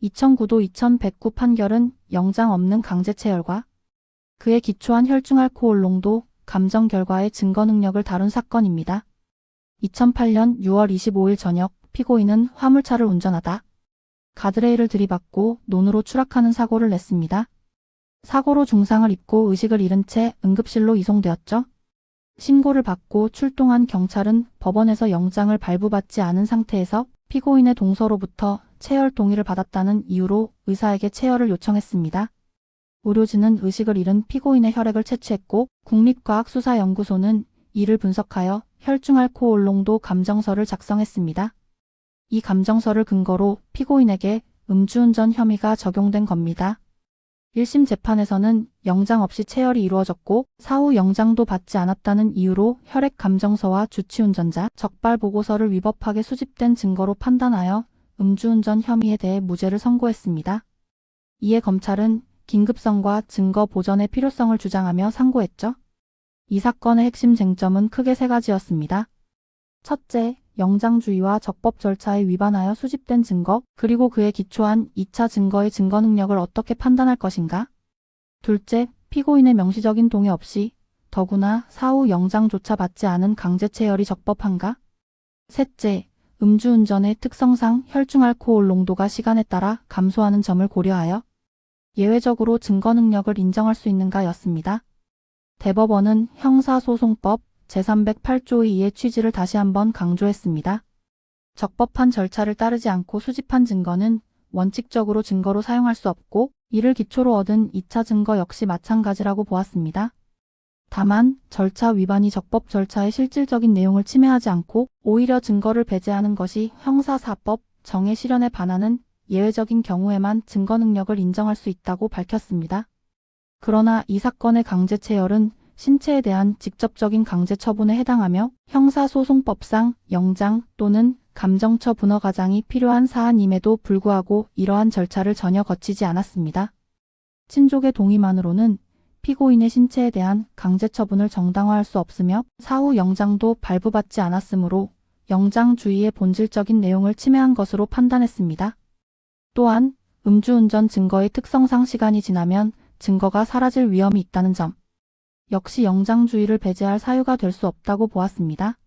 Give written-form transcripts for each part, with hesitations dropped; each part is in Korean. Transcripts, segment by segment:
2009도 2109 판결은 영장 없는 강제체열과 그에 기초한 혈중알코올 농도, 감정 결과의 증거 능력을 다룬 사건입니다. 2008년 6월 25일 저녁 피고인은 화물차를 운전하다 가드레일을 들이받고 논으로 추락하는 사고를 냈습니다. 사고로 중상을 입고 의식을 잃은 채 응급실로 이송되었죠. 신고를 받고 출동한 경찰은 법원에서 영장을 발부받지 않은 상태에서 피고인의 동서로부터 체열 동의를 받았다는 이유로 의사에게 체열을 요청했습니다. 의료진은 의식을 잃은 피고인의 혈액을 채취했고 국립과학수사연구소는 이를 분석하여 혈중알코올 농도 감정서를 작성했습니다. 이 감정서를 근거로 피고인에게 음주운전 혐의가 적용된 겁니다. 1심 재판에서는 영장 없이 체열이 이루어졌고 사후 영장도 받지 않았다는 이유로 혈액 감정서와 주치운전자 적발보고서를 위법하게 수집된 증거로 판단하여 음주운전 혐의에 대해 무죄를 선고했습니다. 이에 검찰은 긴급성과 증거 보전의 필요성을 주장하며 상고했죠. 이 사건의 핵심 쟁점은 크게 세 가지였습니다. 첫째, 영장주의와 적법 절차에 위반하여 수집된 증거, 그리고 그에 기초한 2차 증거의 증거 능력을 어떻게 판단할 것인가? 둘째, 피고인의 명시적인 동의 없이 더구나 사후 영장조차 받지 않은 강제체열이 적법한가? 셋째, 음주운전의 특성상 혈중알코올 농도가 시간에 따라 감소하는 점을 고려하여 예외적으로 증거 능력을 인정할 수 있는가 였습니다. 대법원은 형사소송법 제308조의 2의 취지를 다시 한번 강조했습니다. 적법한 절차를 따르지 않고 수집한 증거는 원칙적으로 증거로 사용할 수 없고 이를 기초로 얻은 2차 증거 역시 마찬가지라고 보았습니다. 다만 절차 위반이 적법 절차의 실질적인 내용을 침해하지 않고 오히려 증거를 배제하는 것이 형사사법 정의 실현에 반하는 예외적인 경우에만 증거 능력을 인정할 수 있다고 밝혔습니다. 그러나 이 사건의 강제체열은 신체에 대한 직접적인 강제 처분에 해당하며 형사소송법상 영장 또는 감정처 분허 가장이 필요한 사안임에도 불구하고 이러한 절차를 전혀 거치지 않았습니다. 친족의 동의만으로는 피고인의 신체에 대한 강제 처분을 정당화할 수 없으며 사후 영장도 발부받지 않았으므로 영장주의의 본질적인 내용을 침해한 것으로 판단했습니다. 또한 음주운전 증거의 특성상 시간이 지나면 증거가 사라질 위험이 있다는 점, 역시 영장주의를 배제할 사유가 될 수 없다고 보았습니다.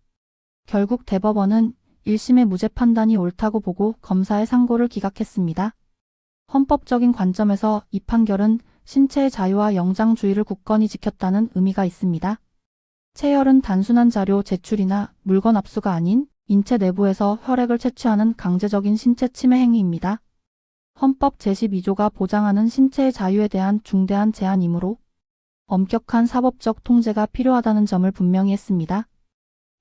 결국 대법원은 1심의 무죄 판단이 옳다고 보고 검사의 상고를 기각했습니다. 헌법적인 관점에서 이 판결은 신체의 자유와 영장주의를 굳건히 지켰다는 의미가 있습니다. 체열은 단순한 자료 제출이나 물건 압수가 아닌 인체 내부에서 혈액을 채취하는 강제적인 신체 침해 행위입니다. 헌법 제12조가 보장하는 신체의 자유에 대한 중대한 제한이므로 엄격한 사법적 통제가 필요하다는 점을 분명히 했습니다.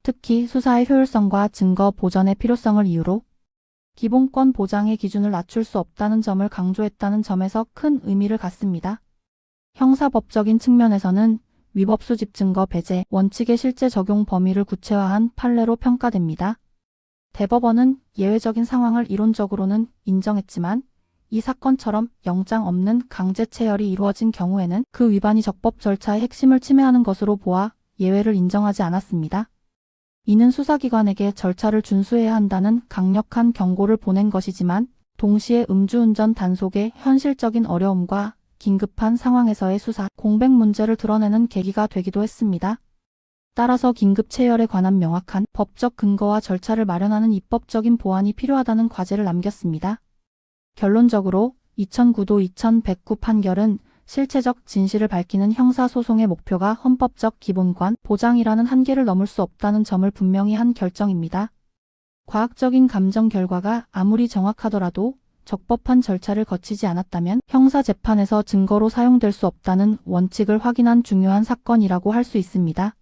특히 수사의 효율성과 증거 보전의 필요성을 이유로 기본권 보장의 기준을 낮출 수 없다는 점을 강조했다는 점에서 큰 의미를 갖습니다. 형사법적인 측면에서는 위법 수집 증거 배제 원칙의 실제 적용 범위를 구체화한 판례로 평가됩니다. 대법원은 예외적인 상황을 이론적으로는 인정했지만 이 사건처럼 영장 없는 강제체열이 이루어진 경우에는 그 위반이 적법 절차의 핵심을 침해하는 것으로 보아 예외를 인정하지 않았습니다. 이는 수사기관에게 절차를 준수해야 한다는 강력한 경고를 보낸 것이지만 동시에 음주운전 단속의 현실적인 어려움과 긴급한 상황에서의 수사, 공백 문제를 드러내는 계기가 되기도 했습니다. 따라서 긴급 체열에 관한 명확한 법적 근거와 절차를 마련하는 입법적인 보완이 필요하다는 과제를 남겼습니다. 결론적으로 2009도 2109 판결은 실체적 진실을 밝히는 형사소송의 목표가 헌법적 기본권 보장이라는 한계를 넘을 수 없다는 점을 분명히 한 결정입니다. 과학적인 감정 결과가 아무리 정확하더라도 적법한 절차를 거치지 않았다면 형사재판에서 증거로 사용될 수 없다는 원칙을 확인한 중요한 사건이라고 할 수 있습니다.